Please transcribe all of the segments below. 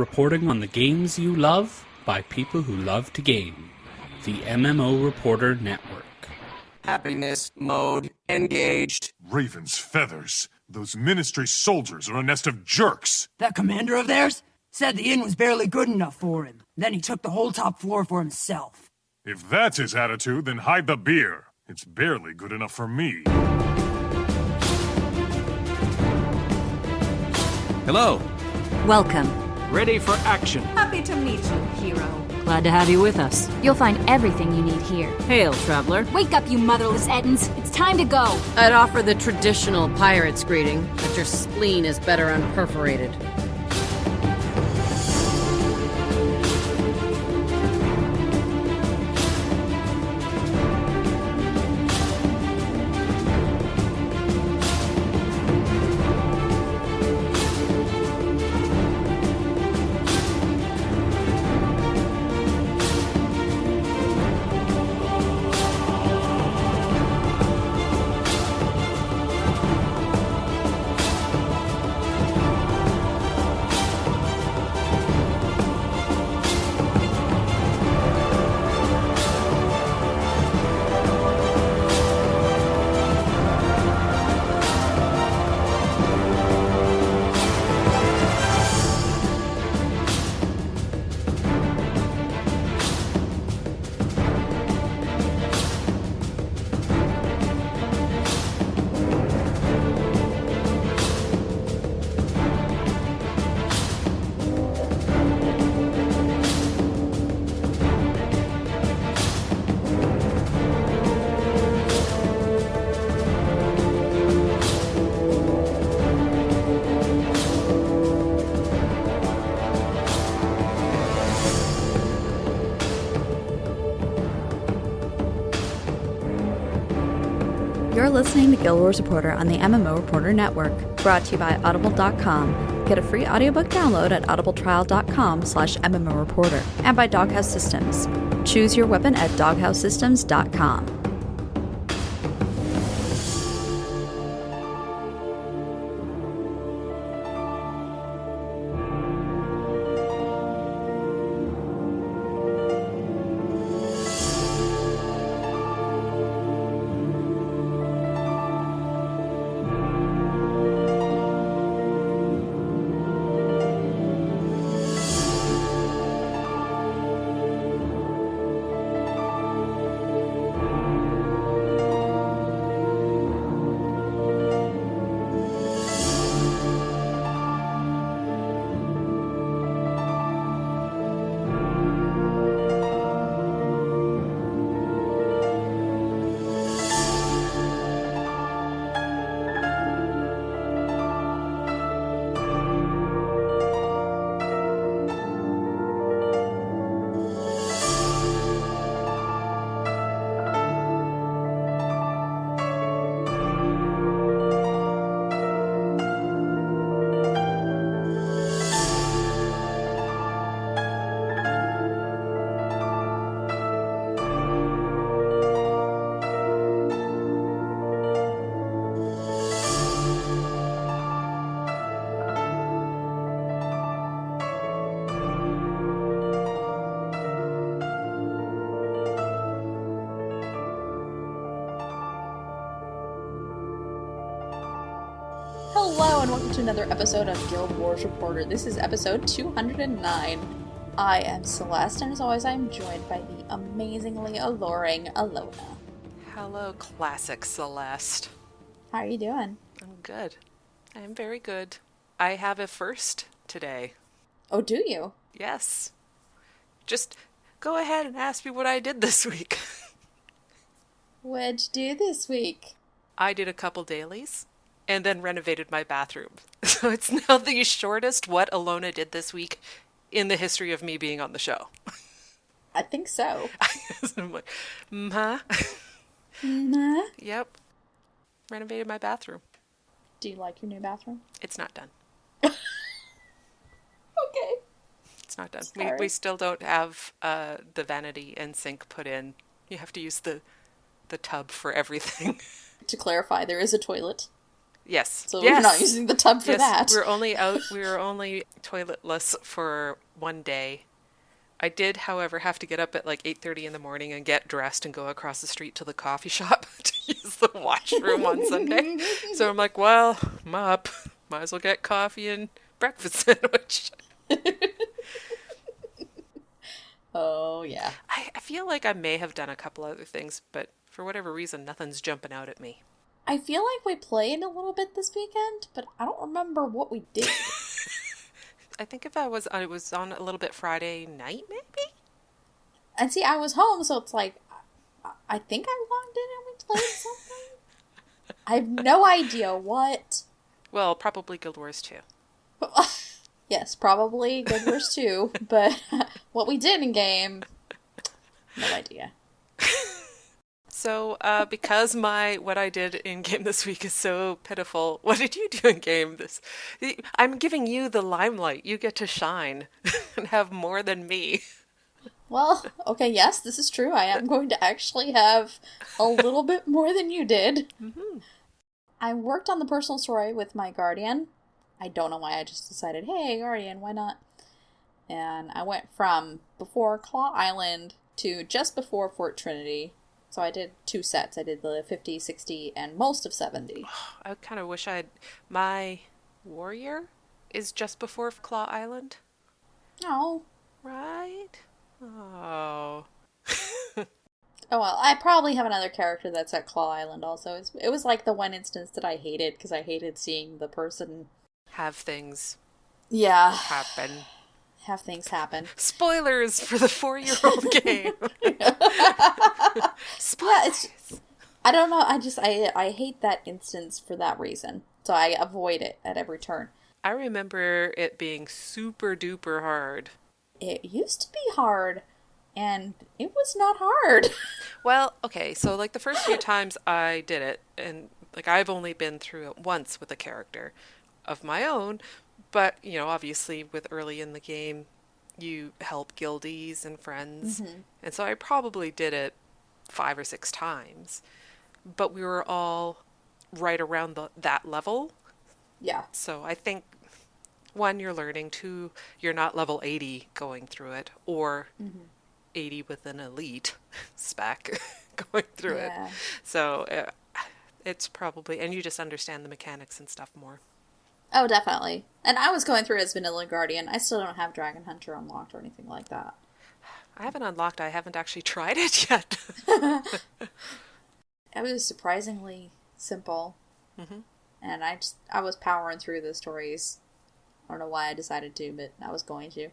reporting on the games you love by people who love to game. The MMO Reporter Network. Happiness mode engaged. Raven's feathers. Those ministry soldiers are a nest of jerks. That commander of theirs said the inn was barely good enough for him. Then he took the whole top floor for himself. If that's his attitude, then hide the beer. It's barely good enough for me. Hello. Welcome. Ready for action. Happy to meet you, hero. Glad to have you with us. You'll find everything you need here. Hail, traveler. Wake up, you motherless Ettins. It's time to go. I'd offer the traditional pirate's greeting, but your spleen is better unperforated. You're listening to Guild Wars Reporter on the MMO Reporter Network, brought to you by Audible.com. Get a free audiobook download at audibletrial.com/MMOReporter and by Doghouse Systems. Choose your weapon at doghousesystems.com. Hello and welcome to another episode of Guild Wars Reporter. This is episode 209. I am Celeste, and as always I am joined by the amazingly alluring Allona. Hello, classic Celeste. How are you doing? I'm good. I am very good. I have a first today. Oh, do you? Yes. Just go ahead and ask me what I did this week. What'd you do this week? I did a couple dailies. And then renovated my bathroom. So it's now the shortest what Allona did this week in the history of me being on the show. I think so. I'm like, huh? Nah. Yep. Renovated my bathroom. Do you like your new bathroom? It's not done. Okay. It's not done. Sorry. We still don't have the vanity and sink put in. You have to use the tub for everything. To clarify, there is a toilet. Yes. So yes. we're not using the tub for yes. that. We were only toiletless for one day. I did, however, have to get up at like 8:30 in the morning and get dressed and go across the street to the coffee shop to use the washroom on Sunday. So I'm like, well, I'm up. Might as well get coffee and breakfast sandwich. Oh, yeah. I feel like I may have done a couple other things, but for whatever reason, nothing's jumping out at me. I feel like we played a little bit this weekend, but I don't remember what we did. I think if I was on a little bit Friday night, maybe? And see, I was home, so it's like, I think I logged in and we played something. I have no idea what. Well, probably Guild Wars 2. Yes, probably Guild Wars 2, but what we did in game, no idea. So, because what I did in game this week is so pitiful, what did you do in game I'm giving you the limelight. You get to shine and have more than me. Well, okay, yes, this is true. I am going to actually have a little bit more than you did. Mm-hmm. I worked on the personal story with my guardian. I don't know why I just decided, hey, guardian, why not? And I went from before Claw Island to just before Fort Trinity. So I did 2 sets. I did the 50, 60, and most of 70. I kind of wish my warrior is just before Claw Island. Oh. Right? Oh. Oh, well, I probably have another character that's at Claw Island also. It was like the one instance that I hated, because I hated seeing the person... have things happen. Have things happen. Spoilers for the 4-year-old game. Spoilers. Yeah, I don't know. I hate that instance for that reason. So I avoid it at every turn. I remember it being super duper hard. It used to be hard, and it was not hard. Well, okay, so like the first few times I did it, and like I've only been through it once with a character of my own, but you know, obviously with early in the game, you help guildies and friends, and so I probably did it 5 or 6 times, but we were all right around that level. Yeah. So I think 1, you're learning, 2, you're not level 80 going through it, or 80 with an elite spec going through it. So it's probably, and you just understand the mechanics and stuff more. Oh, definitely. And I was going through as Vanilla Guardian. I still don't have Dragon Hunter unlocked or anything like that. I haven't unlocked, I haven't actually tried it yet. It was surprisingly simple. And I was powering through the stories. I don't know why I decided to, but I was going to.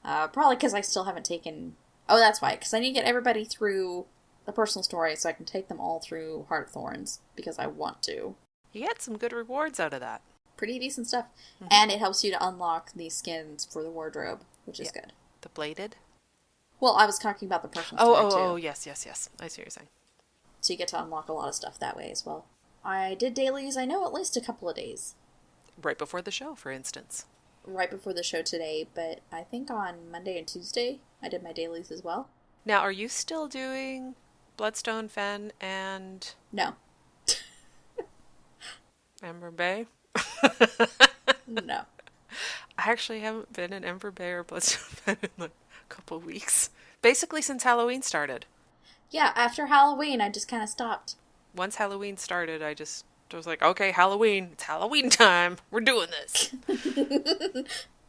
Probably because I still haven't taken... Oh, that's why. Because I need to get everybody through the personal story so I can take them all through Heart of Thorns. Because I want to. You get some good rewards out of that. Pretty decent stuff. And it helps you to unlock these skins for the wardrobe, which is good. The bladed? Well, I was talking about the personal story, too. Oh, yes. I see what you're saying. So you get to unlock a lot of stuff that way as well. I did dailies, I know, at least a couple of days. Right before the show, for instance. Right before the show today, but I think on Monday and Tuesday, I did my dailies as well. Now, are you still doing Bloodstone, Fen, and... No. Ember Bay? No. I actually haven't been in Ember Bay or Bloodstone Fen in like a couple weeks. Basically since Halloween started. Yeah, after Halloween, I just kind of stopped. Once Halloween started, I was like, okay, Halloween. It's Halloween time. We're doing this.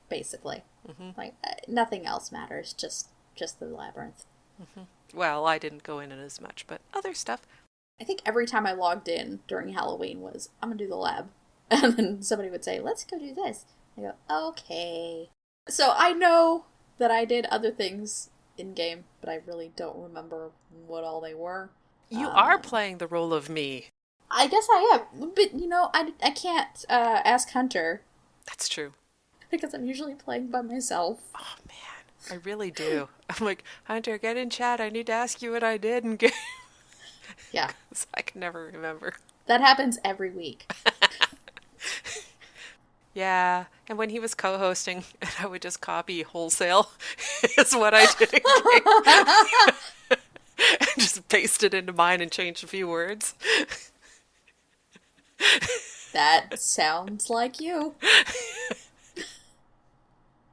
Basically. Like, nothing else matters. Just the labyrinth. Well, I didn't go in it as much, but other stuff. I think every time I logged in during Halloween was, I'm going to do the lab. And then somebody would say, let's go do this. I go, okay. So I know that I did other things in-game, but I really don't remember what all they were. You are playing the role of me. I guess I am. But, you know, I can't ask Hunter. That's true. Because I'm usually playing by myself. Oh, man. I really do. I'm like, Hunter, get in chat. I need to ask you what I did in game. Yeah. I can never remember. That happens every week. Yeah. And when he was co-hosting, and I would just copy wholesale is what I did in game. And just paste it into mine and change a few words. That sounds like you.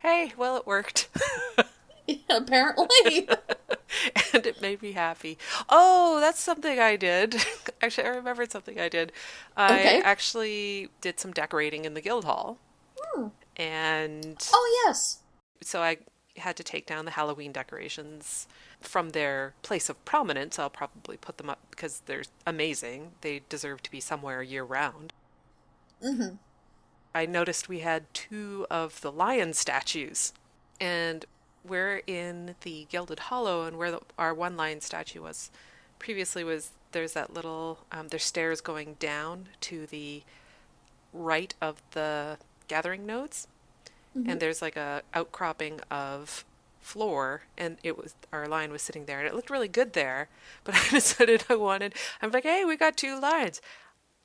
Hey, well, it worked. Apparently. And it made me happy. Oh, that's something I did. Actually, I remembered something I did. I actually did some decorating in the guild hall. And oh, yes. so I had to take down the Halloween decorations from their place of prominence. I'll probably put them up because they're amazing. They deserve to be somewhere year-round. Mm-hmm. I noticed we had 2 of the lion statues. And we're in the Gilded Hollow, and where our one lion statue was previously there's that little, there's stairs going down to the right of the gathering nodes. Mm-hmm. And there's like a outcropping of floor, and our lion was sitting there, and it looked really good there. But I decided I'm like, hey, we got 2 lions.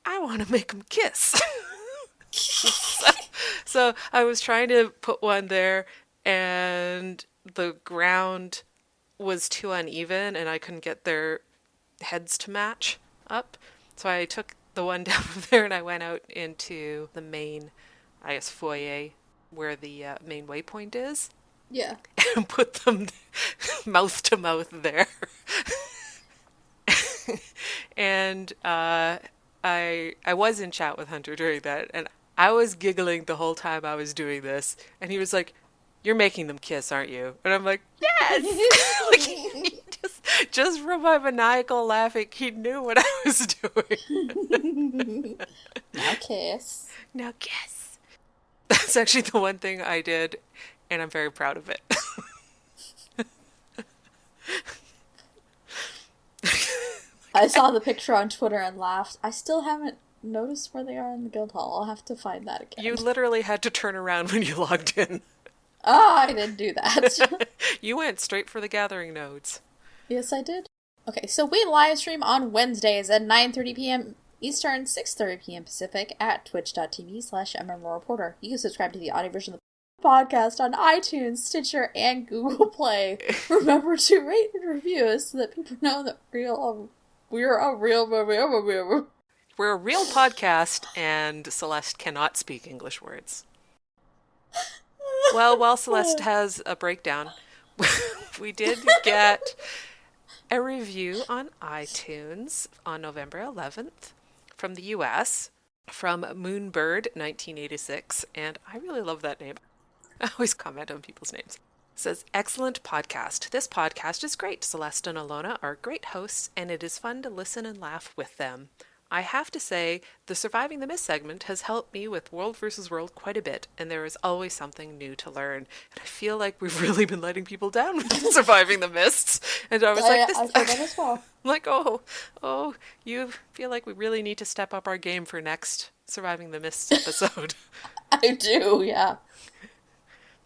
I want to make them kiss. So I was trying to put one there, and the ground was too uneven, and I couldn't get their heads to match up. So I took the one down there, and I went out into the main, I guess, foyer where the main waypoint is. Yeah. And put them mouth to mouth there. And I was in chat with Hunter during that, and I was giggling the whole time I was doing this, and he was like, "You're making them kiss, aren't you?" And I'm like, "Yes!" Like, just from my maniacal laughing, he knew what I was doing. Now kiss. Now kiss. That's actually the one thing I did, and I'm very proud of it. I saw the picture on Twitter and laughed. I still haven't noticed where they are in the guild hall. I'll have to find that again. You literally had to turn around when you logged in. Oh, I didn't do that. You went straight for the gathering nodes. Yes, I did. Okay, so we live stream on Wednesdays at 9:30 p.m. Eastern, 6:30 p.m. Pacific at twitch.tv/MMOReporter. You can subscribe to the audio version of the podcast on iTunes, Stitcher, and Google Play. Remember to rate and review us so that people know that we're a real podcast, and Celeste cannot speak English words. Well, while Celeste has a breakdown, we did get a review on iTunes on November 11th from the US, from Moonbird 1986, and I really love that name. I always comment on people's names. It says, "Excellent podcast. This podcast is great. Celeste and Allona are great hosts, and it is fun to listen and laugh with them. I have to say, the Surviving the Mist segment has helped me with World vs. World quite a bit, and there is always something new to learn. And I feel like we've really been letting people down with Surviving the Mists." And I was like, I feel that as well. I'm like, oh, you feel like we really need to step up our game for next Surviving the Mists episode. I do, yeah.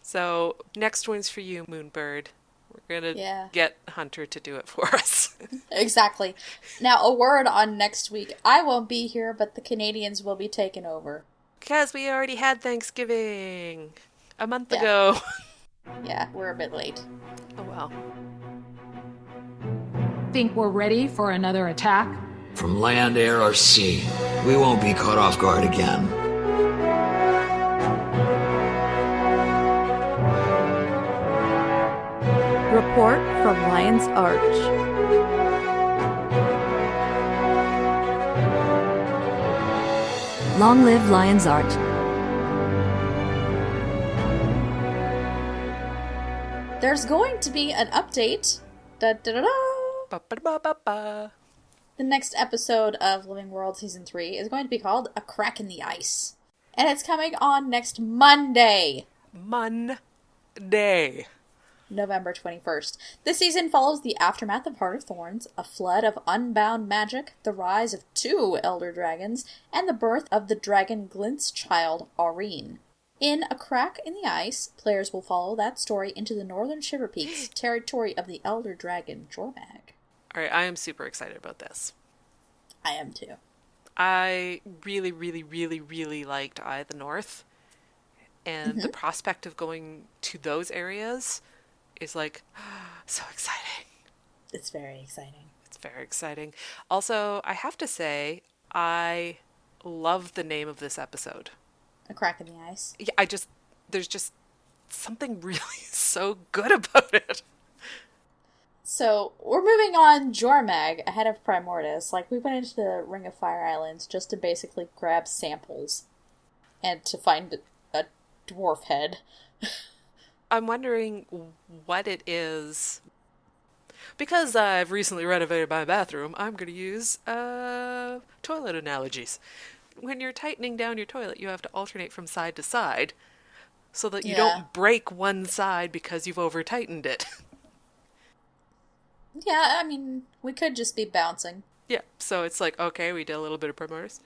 So, next one's for you, Moonbird. We're going to get Hunter to do it for us. Exactly. Now, a word on next week. I won't be here, but the Canadians will be taking over. Because we already had Thanksgiving a month ago. Yeah, we're a bit late. Oh, well. Think we're ready for another attack? From land, air, or sea, we won't be caught off guard again. Report from Lion's Arch. Long live Lion's Arch. There's going to be an update. Da-da-da-da. Ba-ba-ba-ba-ba. The next episode of Living World Season 3 is going to be called A Crack in the Ice. And it's coming on next Monday. November 21st. This season follows the aftermath of Heart of Thorns, a flood of unbound magic, the rise of 2 elder dragons, and the birth of the dragon Glint's child, Aurene. In A Crack in the Ice, players will follow that story into the northern Shiverpeaks, territory of the elder dragon, Jormag. Alright, I am super excited about this. I am too. I really, really, really, really liked Eye of the North. And the prospect of going to those areas is like, so exciting. It's very exciting. It's very exciting. Also, I have to say, I love the name of this episode. A Crack in the Ice. Yeah, there's just something really so good about it. So, we're moving on Jormag ahead of Primordus. Like, we went into the Ring of Fire Islands just to basically grab samples and to find a dwarf head. I'm wondering what it is. Because I've recently renovated my bathroom, I'm going to use toilet analogies. When you're tightening down your toilet, you have to alternate from side to side so that you don't break one side because you've over-tightened it. Yeah, I mean, we could just be bouncing. Yeah, so it's like, okay, we did a little bit of Primordus,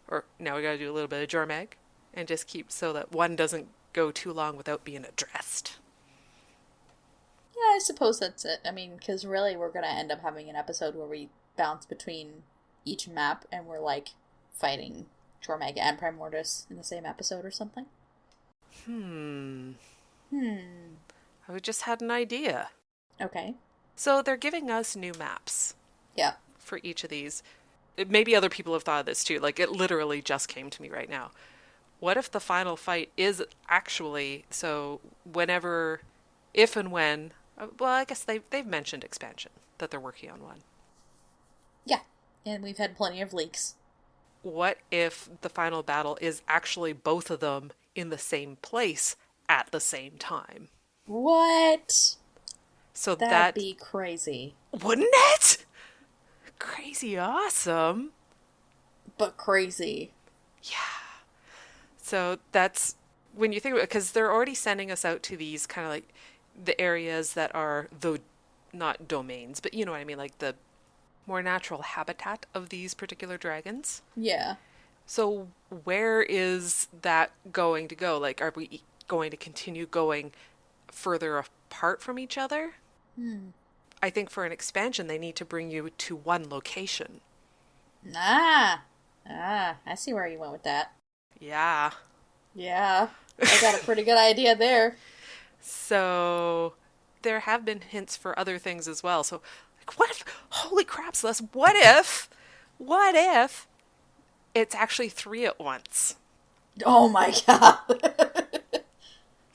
or now we gotta do a little bit of Jormag, and just keep so that one doesn't go too long without being addressed. Yeah, I suppose that's it. I mean, because really we're gonna end up having an episode where we bounce between each map and we're, like, fighting Jormag and Primordus in the same episode or something. I just had an idea. Okay. So they're giving us new maps. Yeah. For each of these. Maybe other people have thought of this too. Like, it literally just came to me right now. What if the final fight is actually, so whenever, if and when, well, I guess they've mentioned expansion, that they're working on one. Yeah. And we've had plenty of leaks. What if the final battle is actually both of them in the same place at the same time? What? So that'd be crazy. Wouldn't it? Crazy awesome. But crazy. Yeah. So that's, when you think about it, because they're already sending us out to these kind of like the areas that are not domains, but you know what I mean, like the more natural habitat of these particular dragons. Yeah. So where is that going to go? Like, are we going to continue going further apart from each other? I think for an expansion, they need to bring you to one location. I see where you went with that. Yeah. Yeah. I got a pretty good idea there. So there have been hints for other things as well. So, like, what if, holy crap, Celeste, what if it's actually 3 at once? Oh my god.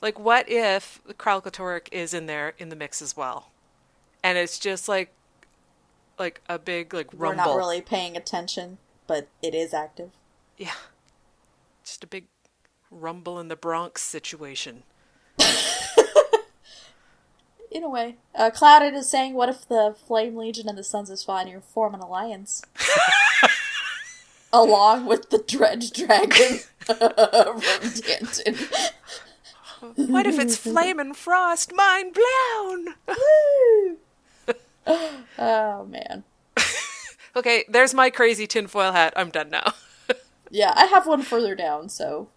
Like, what if Kralkatorrik is in there in the mix as well? And it's just like a big, like, rumble. We're not really paying attention, but it is active. Yeah. Just a big rumble in the Bronx situation. In a way. Clouded is saying, what if the Flame Legion and the Sons of Svanir form an alliance? Along with the Dredge Dragon from Danton. What if it's Flame and Frost? Mind blown! Woo! Oh, man. Okay, there's my crazy tinfoil hat. I'm done now. Yeah, I have one further down, so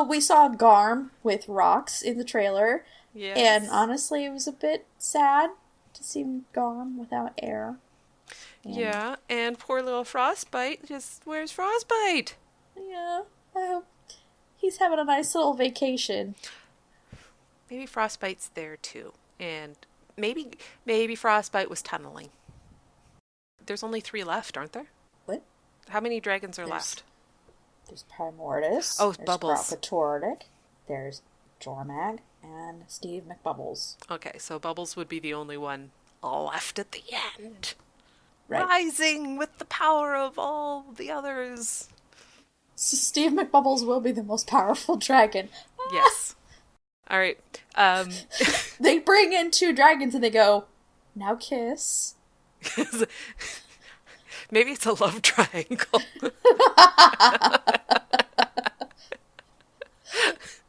we saw Garm with rocks in the trailer. Yes. And honestly, it was a bit sad to see Garm without air. Yeah, and poor little Frostbite. Where's Frostbite? Yeah, I hope he's having a nice little vacation. Maybe Frostbite's there too. And maybe Frostbite was tunneling. There's only 3 left, aren't there? What? How many dragons are left? There's Primordus. Oh, there's Bubbles. Kralkatorrik. There's Jormag and Steve McBubbles. Okay, so Bubbles would be the only one left at the end. Right. Rising with the power of all the others. So Steve McBubbles will be the most powerful dragon. Yes. All right. They bring in 2 dragons and they go, now kiss. Maybe it's a love triangle.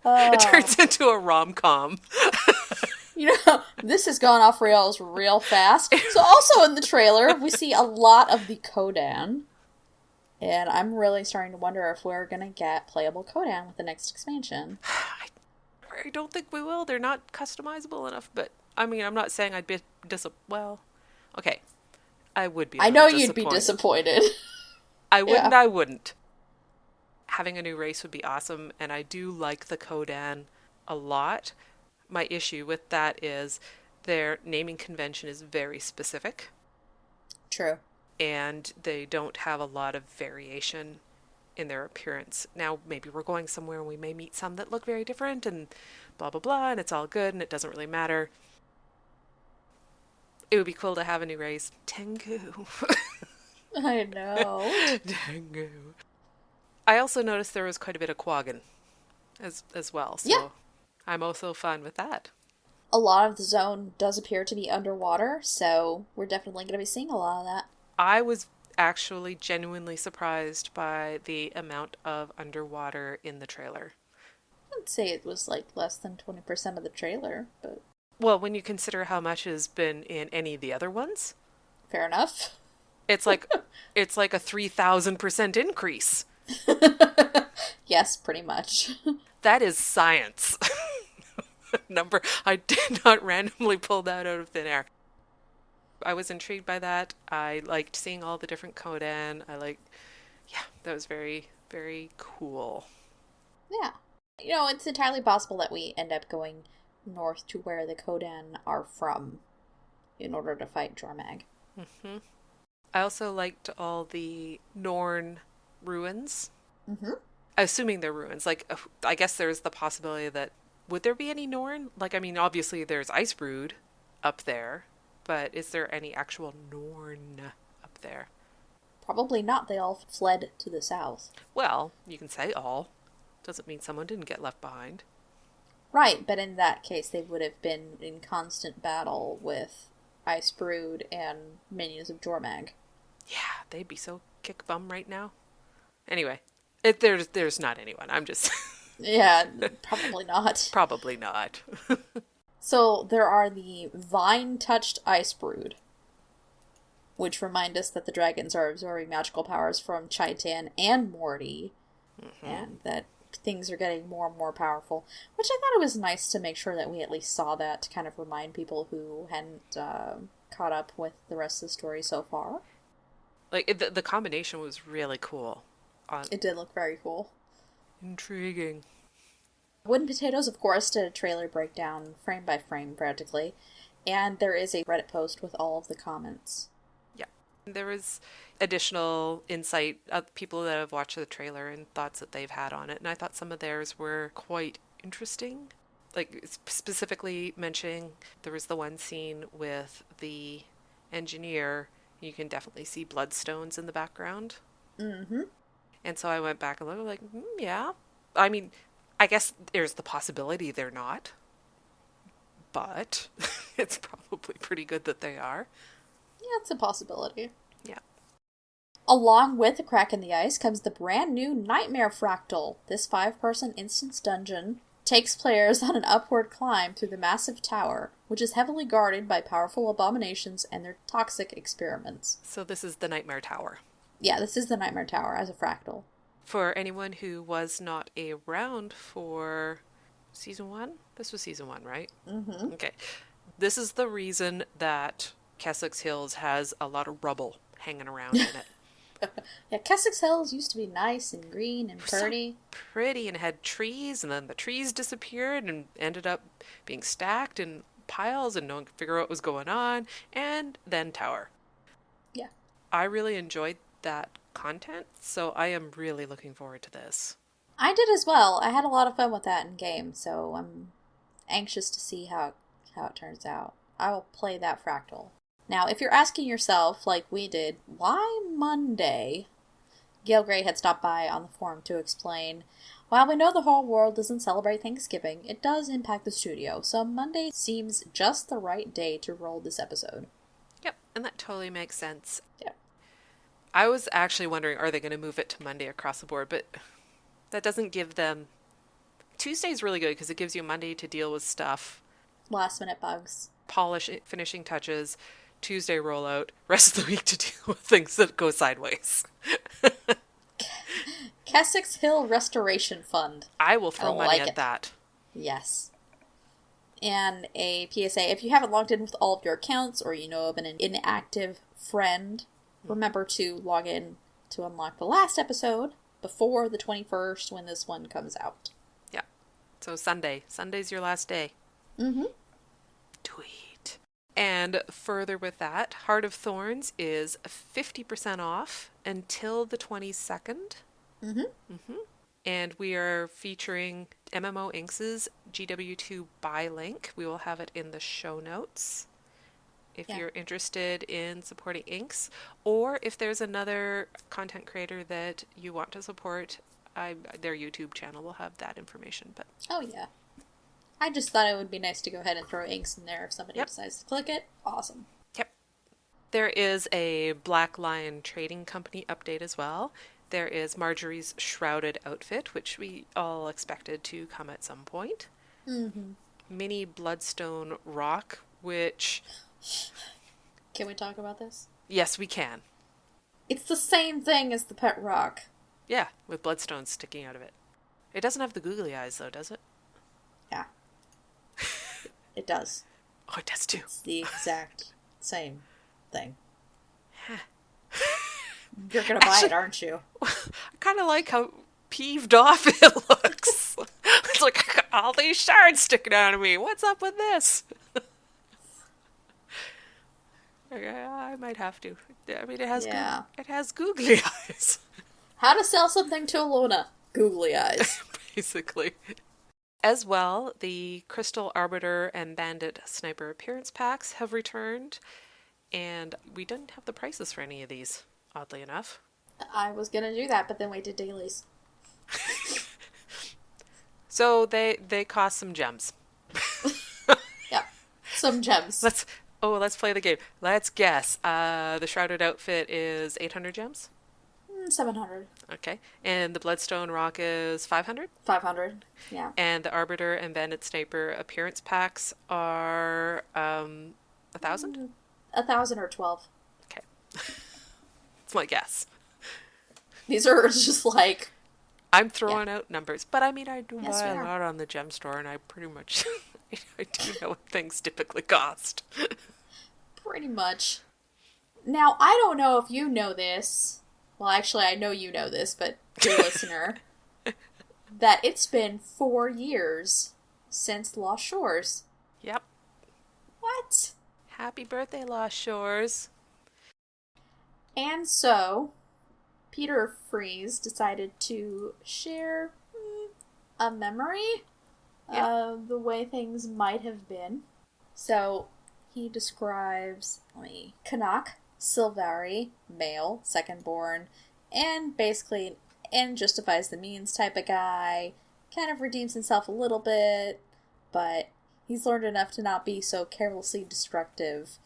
It turns into a rom-com. You know, this has gone off rails real fast. So also in the trailer, we see a lot of the Kodan. And I'm really starting to wonder if we're going to get playable Kodan with the next expansion. I don't think we will. They're not customizable enough. But, I mean, I'm not saying I'd be well, okay. I would be. I know you'd be disappointed. I wouldn't. Yeah. I wouldn't. Having a new race would be awesome. And I do like the Kodan a lot. My issue with that is their naming convention is very specific. True. And they don't have a lot of variation in their appearance. Now, maybe we're going somewhere and we may meet some that look very different and blah, blah, blah, and it's all good and it doesn't really matter. It would be cool to have a new race. Tengu. I know. Tengu. I also noticed there was quite a bit of quaggan as well, so yeah. I'm also fine with that. A lot of the zone does appear to be underwater, so we're definitely going to be seeing a lot of that. I was actually genuinely surprised by the amount of underwater in the trailer. I'd say it was like less than 20% of the trailer, but... Well, when you consider how much has been in any of the other ones. Fair enough. It's like a 3,000% increase. Yes, pretty much. That is science. Number, I did not randomly pull that out of thin air. I was intrigued by that. I liked seeing all the different Kodan. That was very, very cool. Yeah. You know, it's entirely possible that we end up going north to where the Kodan are from in order to fight Jormag. Mm-hmm. I also liked all the Norn ruins. Mm-hmm. Assuming they're ruins. Like, I guess there's the possibility that, would there be any Norn? Like, I mean, obviously there's Icebrood up there. But is there any actual Norn up there? Probably not. They all fled to the south. Well, you can say all. Doesn't mean someone didn't get left behind. Right, but in that case, they would have been in constant battle with Icebrood and minions of Jormag. Yeah, they'd be so kick bum right now. Anyway, there's not anyone. I'm just... Yeah, probably not. Probably not. So there are the vine-touched Icebrood, which remind us that the dragons are absorbing magical powers from Chaitan and Morty, and that things are getting more and more powerful, which I thought it was nice to make sure that we at least saw that to kind of remind people who hadn't caught up with the rest of the story so far. Like, the combination was really cool. It did look very cool. Intriguing. Wooden Potatoes, of course, did a trailer breakdown, frame by frame, practically, and there is a Reddit post with all of the comments. Yeah. There was additional insight of people that have watched the trailer and thoughts that they've had on it, and I thought some of theirs were quite interesting. Like, specifically mentioning, there was the one scene with the engineer. You can definitely see bloodstones in the background. Mm-hmm. And so I went back and looked like, yeah. I mean... I guess there's the possibility they're not, but it's probably pretty good that they are. Yeah, it's a possibility. Yeah. Along with the Crack in the Ice comes the brand new Nightmare Fractal. This 5-person instance dungeon takes players on an upward climb through the massive tower, which is heavily guarded by powerful abominations and their toxic experiments. So this is the Nightmare Tower. Yeah, this is the Nightmare Tower as a fractal. For anyone who was not around for season 1? This was season 1, right? Mm-hmm. Okay. This is the reason that Keswick's Hills has a lot of rubble hanging around in it. Yeah, Keswick's Hills used to be nice and green and pretty. So pretty, and had trees, and then the trees disappeared and ended up being stacked in piles and no one could figure out what was going on. And then Tower. Yeah. I really enjoyed that content, so I am really looking forward to this. I did as well. I had a lot of fun with that in game, so I'm anxious to see how it turns out. I will play that fractal. Now, if you're asking yourself, like we did, why Monday? Gail Gray had stopped by on the forum to explain, while we know the whole world doesn't celebrate Thanksgiving, it does impact the studio, so Monday seems just the right day to roll this episode. Yep, and that totally makes sense. Yep. I was actually wondering, are they going to move it to Monday across the board? But that doesn't give them... Tuesday's really good because it gives you Monday to deal with stuff. Last minute bugs. Polish, finishing touches, Tuesday rollout, rest of the week to deal with things that go sideways. Keswick's Hill Restoration Fund. I will throw money at that. Yes. And a PSA, if you haven't logged in with all of your accounts or you know of an inactive friend... Remember to log in to unlock the last episode before the 21st when this one comes out. Yeah. So Sunday. Sunday's your last day. Mm-hmm. Tweet. And further with that, Heart of Thorns is 50% off until the 22nd. And we are featuring MMO Inks' GW2 buy link. We will have it in the show notes if you're interested in supporting Inks, or if there's another content creator that you want to support, their YouTube channel will have that information. But oh yeah, I just thought it would be nice to go ahead and throw Inks in there if somebody decides to click it. Awesome. Yep. There is a Black Lion Trading Company update as well. There is Marjorie's shrouded outfit, which we all expected to come at some point. Mini Bloodstone Rock, which... Can we talk about this? Yes, we can. It's the same thing as the pet rock. Yeah, with bloodstones sticking out of it. It doesn't have the googly eyes, though, does it? Yeah. It does. Oh, it does too. It's the exact same thing. You're gonna buy it, aren't you? I kind of like how peeved off it looks. It's like, I got all these shards sticking out of me. What's up with this? I might have to. I mean, it has googly eyes. How to sell something to Allona? Googly eyes. Basically. As well, the Crystal Arbiter and Bandit Sniper appearance packs have returned, and we didn't have the prices for any of these, oddly enough. I was gonna do that, but then we did dailies. So they cost some gems. Yeah, some gems. Let's play the game. Let's guess. The Shrouded outfit is 800 gems? 700. Okay. And the Bloodstone Rock is 500? 500, yeah. And the Arbiter and Bandit Sniper appearance packs are 1,000? 1,000 or 12. Okay. It's my guess. These are just like... I'm throwing out numbers, but I mean, I do buy a lot on the gem store, and I pretty much... I do know what things typically cost. Pretty much. Now, I don't know if you know this. Well, actually, I know you know this, but dear listener, that it's been 4 years since Lost Shores. Yep. What? Happy birthday, Lost Shores. And so, Peter Freeze decided to share a memory of the way things might have been. So, he describes, Canuck, Silvari, male, second-born, and basically and justifies the means type of guy, kind of redeems himself a little bit, but he's learned enough to not be so carelessly destructive,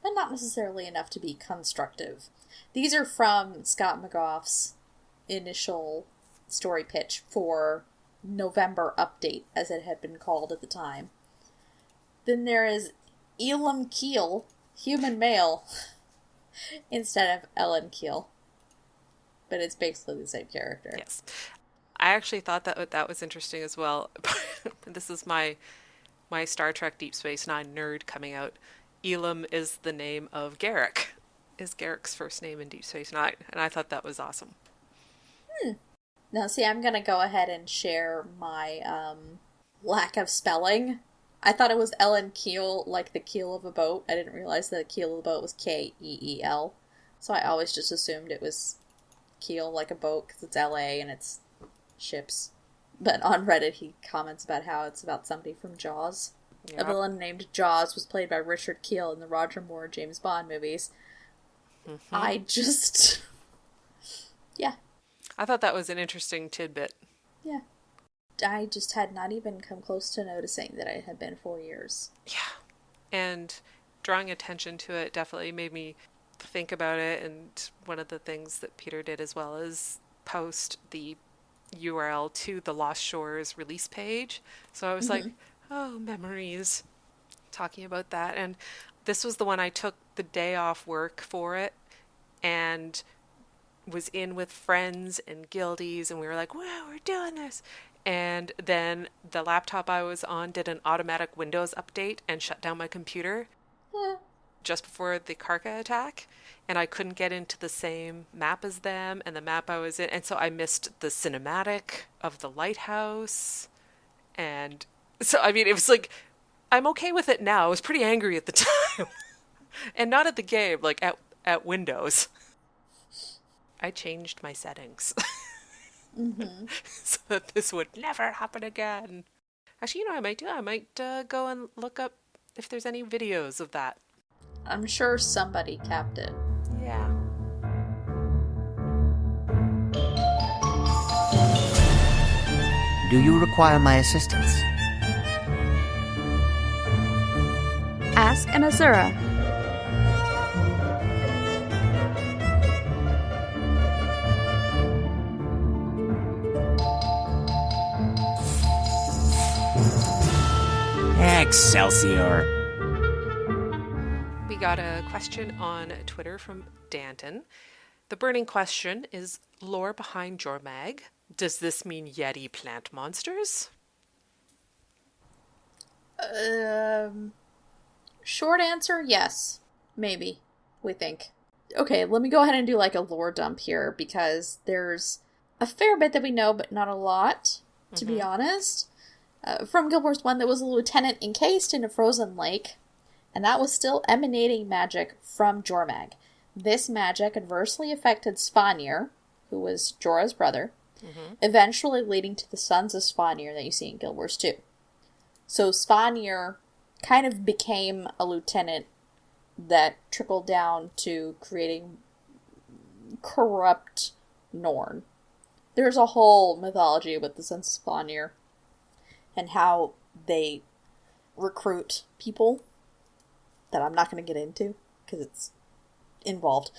but not necessarily enough to be constructive. These are from Scott McGough's initial story pitch for November Update, as it had been called at the time. Then there is Elam Keel, human male, instead of Ellen Keel. But it's basically the same character. Yes. I actually thought that was interesting as well. This is my Star Trek Deep Space Nine nerd coming out. Elam is the name of Garrick. Is Garrick's first name in Deep Space Nine. And I thought that was awesome. Now, see, I'm going to go ahead and share my lack of spelling. I thought it was Ellen Keel, like the keel of a boat. I didn't realize that the keel of the boat was K-E-E-L. So I always just assumed it was keel, like a boat, because it's L-A and it's ships. But on Reddit, he comments about how it's about somebody from Jaws. Yep. A villain named Jaws was played by Richard Keel in the Roger Moore James Bond movies. Mm-hmm. I just... yeah. I thought that was an interesting tidbit. Yeah. I just had not even come close to noticing that it had been 4 years. Yeah. And drawing attention to it definitely made me think about it. And one of the things that Peter did as well is post the URL to the Lost Shores release page. So I was like, oh, memories. Talking about that. And this was the one I took the day off work for it. And was in with friends and guildies. And we were like, wow, we're doing this. And then the laptop I was on did an automatic Windows update and shut down my computer just before the Karka attack. And I couldn't get into the same map as them and the map I was in. And so I missed the cinematic of the lighthouse. And so, I mean, it was like, I'm okay with it now. I was pretty angry at the time. And not at the game, like at Windows. I changed my settings. so that this would never happen again. Actually, you know what I might do? I might go and look up if there's any videos of that. I'm sure somebody capped it. Yeah. Do you require my assistance? Ask an Azura. Excelsior! We got a question on Twitter from Danton. The burning question is lore behind Jormag. Does this mean Yeti plant monsters? Short answer, yes. Maybe. We think. Okay, let me go ahead and do like a lore dump here, because there's a fair bit that we know, but not a lot, to be honest. From Guild Wars 1, there was a lieutenant encased in a frozen lake, and that was still emanating magic from Jormag. This magic adversely affected Svanir, who was Jorah's brother, eventually leading to the Sons of Svanir that you see in Guild Wars 2. So Svanir kind of became a lieutenant that trickled down to creating corrupt Norn. There's a whole mythology with the Sons of Svanir and how they recruit people that I'm not going to get into because it's involved.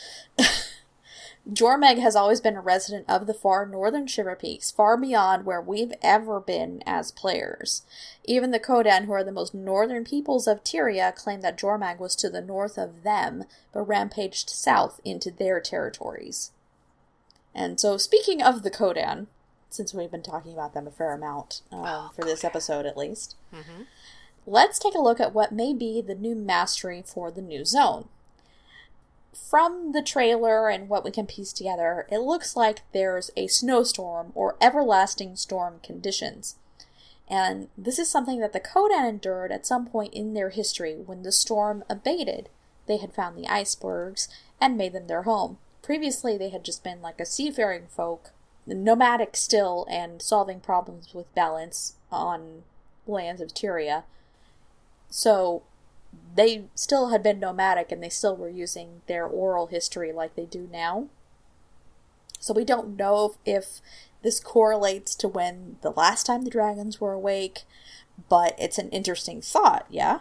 Jormag has always been a resident of the far northern Shiverpeaks, far beyond where we've ever been as players. Even the Kodan, who are the most northern peoples of Tyria, claim that Jormag was to the north of them, but rampaged south into their territories. And so, speaking of the Kodan, since we've been talking about them a fair amount, for this episode at least, let's take a look at what may be the new mastery for the new zone. From the trailer and what we can piece together, it looks like there's a snowstorm or everlasting storm conditions. And this is something that the Kodan endured at some point in their history. When the storm abated, they had found the icebergs and made them their home. Previously, they had just been like a seafaring folk, nomadic still, and solving problems with balance on lands of Tyria. So they still had been nomadic, and they still were using their oral history like they do now. So we don't know if this correlates to when the last time the dragons were awake, but it's an interesting thought, yeah?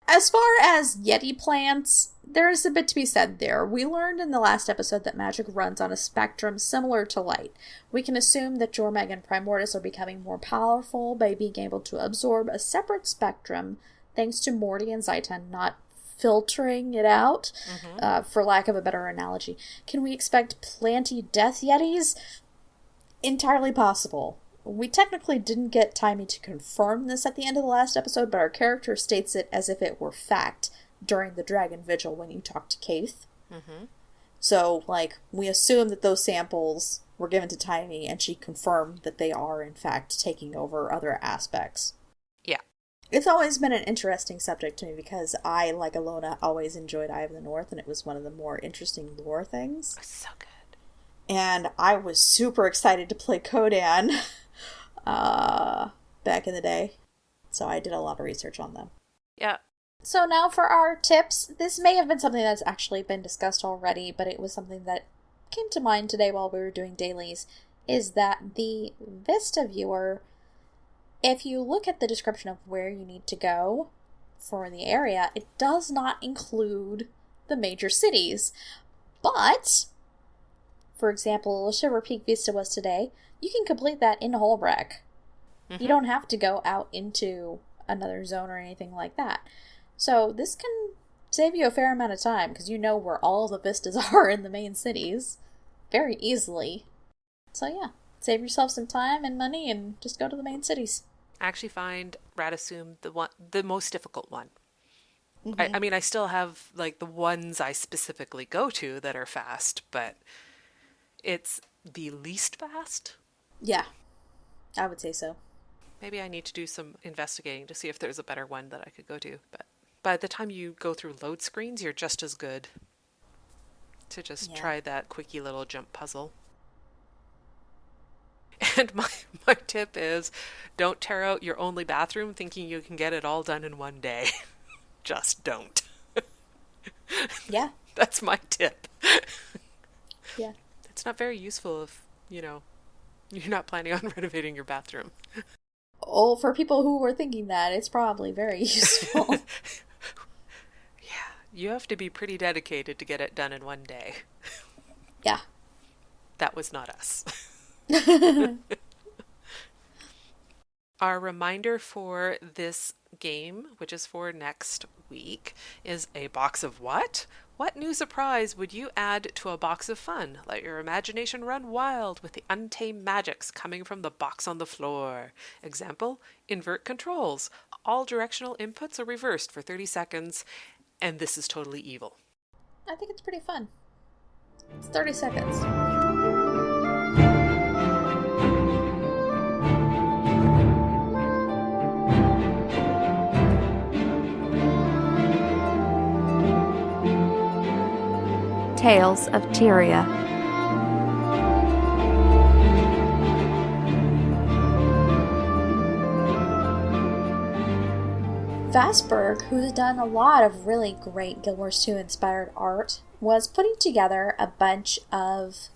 As far as Yeti plants, there's a bit to be said there. We learned in the last episode that magic runs on a spectrum similar to light. We can assume that Jormag and Primordus are becoming more powerful by being able to absorb a separate spectrum, thanks to Morty and Zaitan not filtering it out, for lack of a better analogy. Can we expect planty death yetis? Entirely possible. We technically didn't get Timey to confirm this at the end of the last episode, but our character states it as if it were fact during the Dragon Vigil when you talk to Kaith. So, we assume that those samples were given to Timey, and she confirmed that they are, in fact, taking over other aspects. Yeah. It's always been an interesting subject to me because I, like Allona, always enjoyed Eye of the North, and it was one of the more interesting lore things. So good. And I was super excited to play Kodan back in the day. So I did a lot of research on them. Yeah. So now for our tips. This may have been something that's actually been discussed already, but it was something that came to mind today while we were doing dailies, is that the Vista viewer, if you look at the description of where you need to go for the area, it does not include the major cities. But, for example, Shiver Peak Vista was today, you can complete that in Holbrook. You don't have to go out into another zone or anything like that. So this can save you a fair amount of time, because you know where all the vistas are in the main cities very easily. So yeah, save yourself some time and money and just go to the main cities. I actually find Radisum the most difficult one. I mean, I still have the ones I specifically go to that are fast, but it's the least fast. Yeah, I would say so. Maybe I need to do some investigating to see if there's a better one that I could go to. But by the time you go through load screens, you're just as good to just try that quickie little jump puzzle. And my tip is, don't tear out your only bathroom thinking you can get it all done in one day. Just don't. Yeah. That's my tip. Yeah. It's not very useful if, you're not planning on renovating your bathroom. Oh, for people who were thinking that, it's probably very useful. Yeah, you have to be pretty dedicated to get it done in one day. Yeah. That was not us. Our reminder for this game, which is for next week, is a box of what? What new surprise would you add to a box of fun? Let your imagination run wild with the untamed magics coming from the box on the floor. Example, invert controls. All directional inputs are reversed for 30 seconds, and this is totally evil. I think it's pretty fun. It's 30 seconds. Tales of Tyria. Vastberg, who's done a lot of really great Guild Wars 2 inspired art, was putting together a bunch of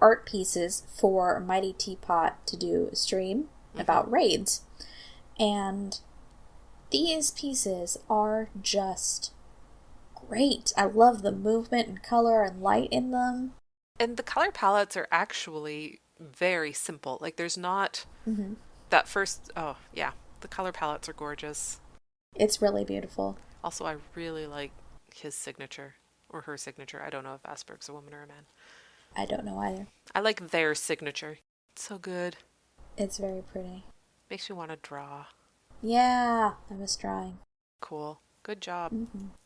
art pieces for Mighty Teapot to do a stream about raids. And these pieces are just great. I love the movement and color and light in them. And the color palettes are actually very simple. Like, there's not that first... Oh, yeah. The color palettes are gorgeous. It's really beautiful. Also, I really like his signature. Or her signature. I don't know if Asperg's a woman or a man. I don't know either. I like their signature. It's so good. It's very pretty. Makes you want to draw. Yeah, I was drawing. Cool. Good job.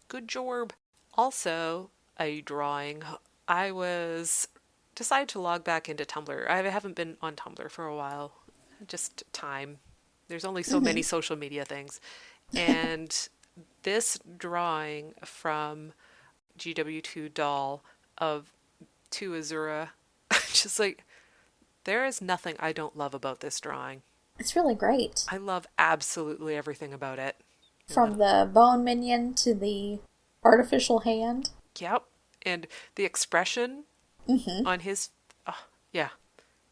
Good job. Also, a drawing. I decided to log back into Tumblr. I haven't been on Tumblr for a while. Just time. There's only so many social media things. And this drawing from GW2 Doll of 2 Azura, just like, there is nothing I don't love about this drawing. It's really great. I love absolutely everything about it. From the bone minion to the artificial hand. Yep. And the expression on his... Oh, yeah.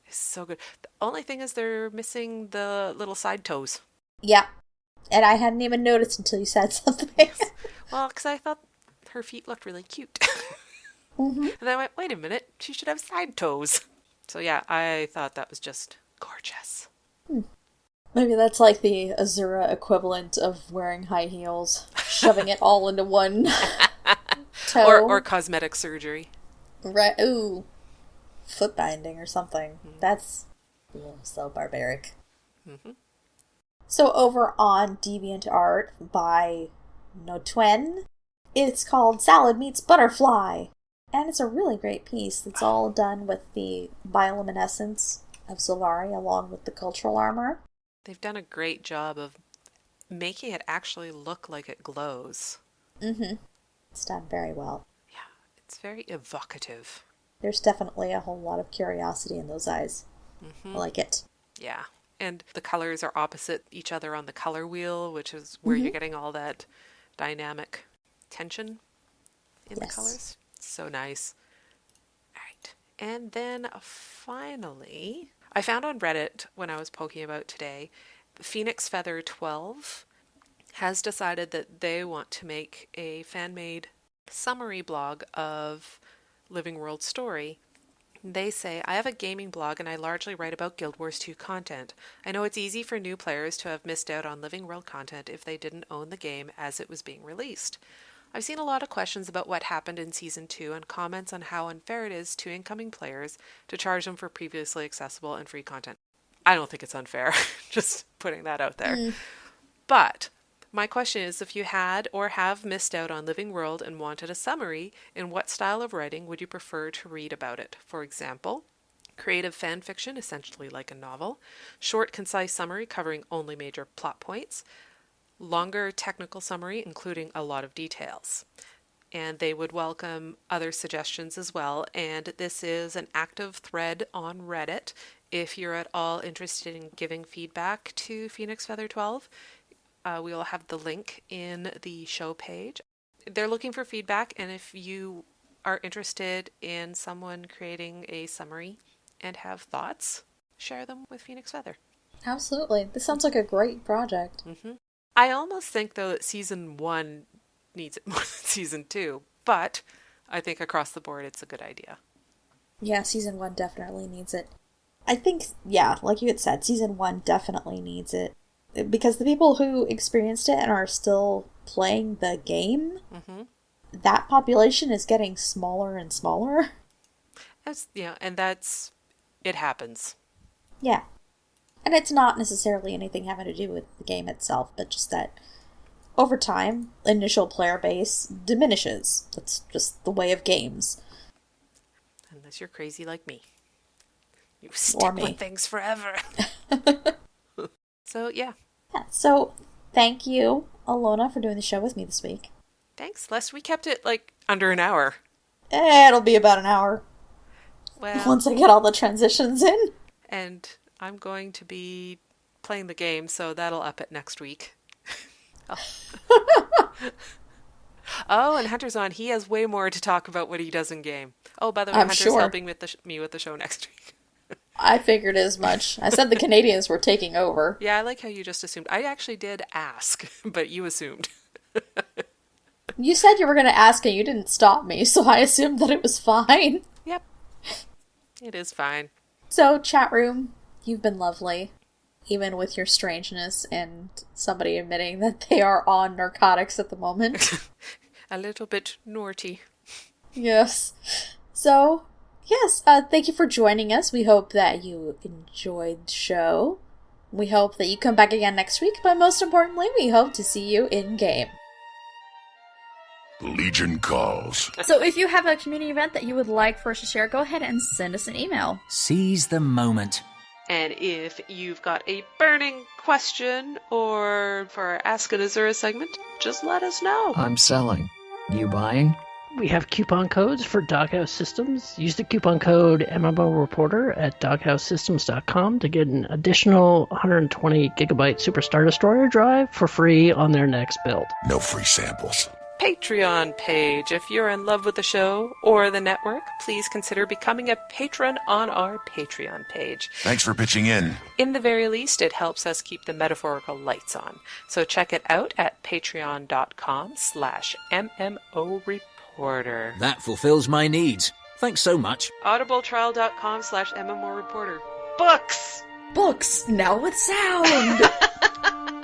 It's so good. The only thing is they're missing the little side toes. Yeah. And I hadn't even noticed until you said something. Yes. Well, because I thought her feet looked really cute. And I went, wait a minute, she should have side toes. So yeah, I thought that was just gorgeous. Maybe that's like the Azura equivalent of wearing high heels, shoving it all into one toe. Or cosmetic surgery. Right. Ooh. Foot binding or something. That's so barbaric. So over on DeviantArt by Notwen, it's called Salad Meets Butterfly. And it's a really great piece. It's all done with the bioluminescence of Solari along with the cultural armor. They've done a great job of making it actually look like it glows. It's done very well. Yeah, it's very evocative. There's definitely a whole lot of curiosity in those eyes. I like it. Yeah. And the colors are opposite each other on the color wheel, which is where you're getting all that dynamic tension in the colors. So nice. All right. And then finally, I found on Reddit when I was poking about today, Phoenix Feather 12 has decided that they want to make a fan-made summary blog of Living World Story. They say, I have a gaming blog and I largely write about Guild Wars 2 content. I know it's easy for new players to have missed out on Living World content if they didn't own the game as it was being released. I've seen a lot of questions about what happened in Season 2 and comments on how unfair it is to incoming players to charge them for previously accessible and free content. I don't think it's unfair, just putting that out there. But my question is, if you had or have missed out on Living World and wanted a summary, in what style of writing would you prefer to read about it? For example, creative fan fiction, essentially like a novel, short, concise summary covering only major plot points, longer technical summary including a lot of details. And they would welcome other suggestions as well. And this is an active thread on Reddit, If you're at all interested in giving feedback to Phoenix Feather 12, we will have the link in the show page. They're looking for feedback, and if you are interested in someone creating a summary and have thoughts, share them with Phoenix Feather. Absolutely. This sounds like a great project. Mm-hmm. I almost think, though, that Season 1 needs it more than Season 2, but I think across the board it's a good idea. Yeah, Season 1 definitely needs it. I think, yeah, like you had said, Season 1 definitely needs it. Because the people who experienced it and are still playing the game, that population is getting smaller and smaller. And that's, it happens. Yeah. And it's not necessarily anything having to do with the game itself, but just that over time, initial player base diminishes. That's just the way of games. Unless you're crazy like me. You stick with things forever. So, yeah. So, thank you, Allona, for doing the show with me this week. Thanks, Les. We kept it, under an hour. It'll be about an hour. Well, once I get all the transitions in. And I'm going to be playing the game, so that'll up it next week. Oh, and Hunter's on. He has way more to talk about what he does in game. Oh, by the way, Hunter's helping me with the show next week. I figured as much. I said the Canadians were taking over. Yeah, I like how you just assumed. I actually did ask, but you assumed. You said you were going to ask and you didn't stop me, so I assumed that it was fine. Yep. It is fine. So, chat room, you've been lovely. Even with your strangeness and somebody admitting that they are on narcotics at the moment. A little bit naughty. Yes. So, yes, thank you for joining us. We hope that you enjoyed the show. We hope that you come back again next week, but most importantly, we hope to see you in-game. Legion calls. So if you have a community event that you would like for us to share, go ahead and send us an email. Seize the moment. And if you've got a burning question or for our Ask an Azura segment, just let us know. I'm selling. You buying? We have coupon codes for Doghouse Systems. Use the coupon code MMO Reporter at doghousesystems.com to get an additional 120 gigabyte Super Star Destroyer drive for free on their next build. No free samples. Patreon page. If you're in love with the show or the network, please consider becoming a patron on our Patreon page. Thanks for pitching in. In the very least, it helps us keep the metaphorical lights on. So check it out at patreon.com/MMO Reporter. That fulfills my needs. Thanks so much. audibletrial.com/MMO Reporter. Books! Books, now with sound!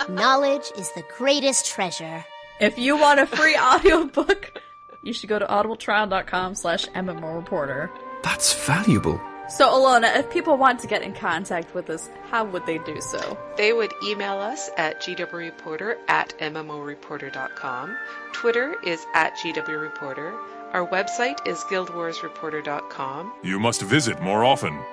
Knowledge is the greatest treasure. If you want a free audiobook, you should go to audibletrial.com/MMO Reporter. That's valuable. So, Allona, if people want to get in contact with us, how would they do so? They would email us at gwreporter@mmoreporter.com. Twitter is @gwreporter. Our website is guildwarsreporter.com. You must visit more often.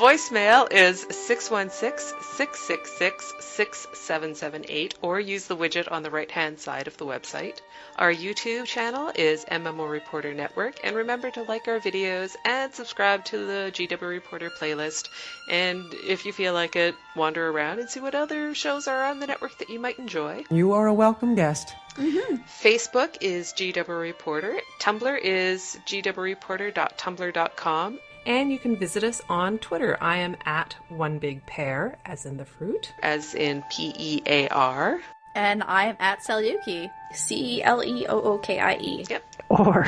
Voicemail is 616-666-6778, or use the widget on the right-hand side of the website. Our YouTube channel is MMO Reporter Network, and remember to like our videos and subscribe to the GW Reporter playlist. And if you feel like it, wander around and see what other shows are on the network that you might enjoy. You are a welcome guest. Mm-hmm. Facebook is GW Reporter. Tumblr is gwreporter.tumblr.com. And you can visit us on Twitter. I am at OneBigPear, as in the fruit, as in PEAR. And I am at Celyuki, CELEOOKIE. Yep. Or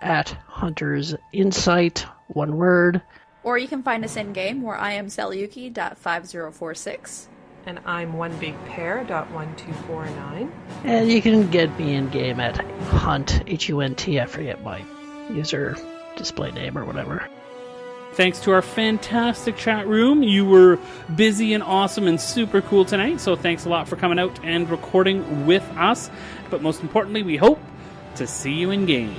at Hunter's Insight, one word. Or you can find us in-game, where I am Celyuki.5046. And I'm OneBigPear.1249. And you can get me in-game at Hunt, H-U-N-T, I forget my user display name or whatever. Thanks to our fantastic chat room. You were busy and awesome and super cool tonight, so thanks a lot for coming out and recording with us. But most importantly, we hope to see you in game.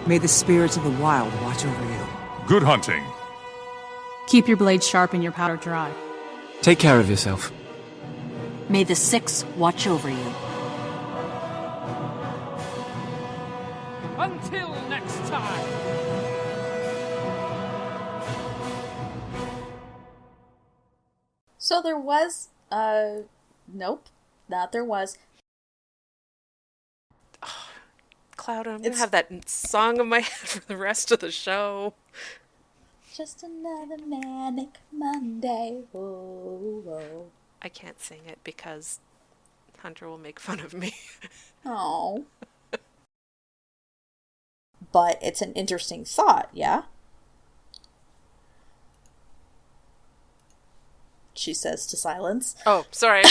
May the spirits of the wild watch over you. Good hunting. Keep your blade sharp and your powder dry. Take care of yourself. May the Six watch over you. Until next time. So there was, nope, not there was. Cloud, I'm going to have that song in my head for the rest of the show. Just another manic Monday. Whoa, whoa. I can't sing it because Hunter will make fun of me. Oh. But it's an interesting thought, yeah? She says to silence. Oh, sorry.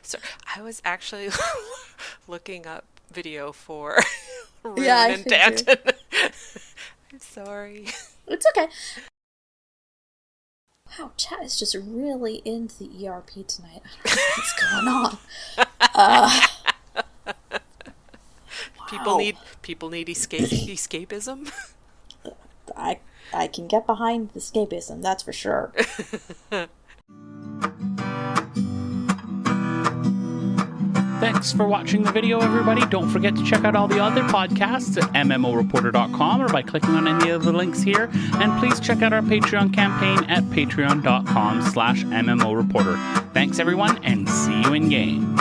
So I was actually looking up video for Ruin and Danton. I'm sorry. It's okay. Wow, chat is just really into the ERP tonight. I don't know what's going on. Wow. People need escapism. I can get behind the escapism, that's for sure. Thanks for watching the video, everybody. Don't forget to check out all the other podcasts at MMOReporter.com or by clicking on any of the links here. And please check out our Patreon campaign at patreon.com/MMOReporter. Thanks, everyone, and see you in game.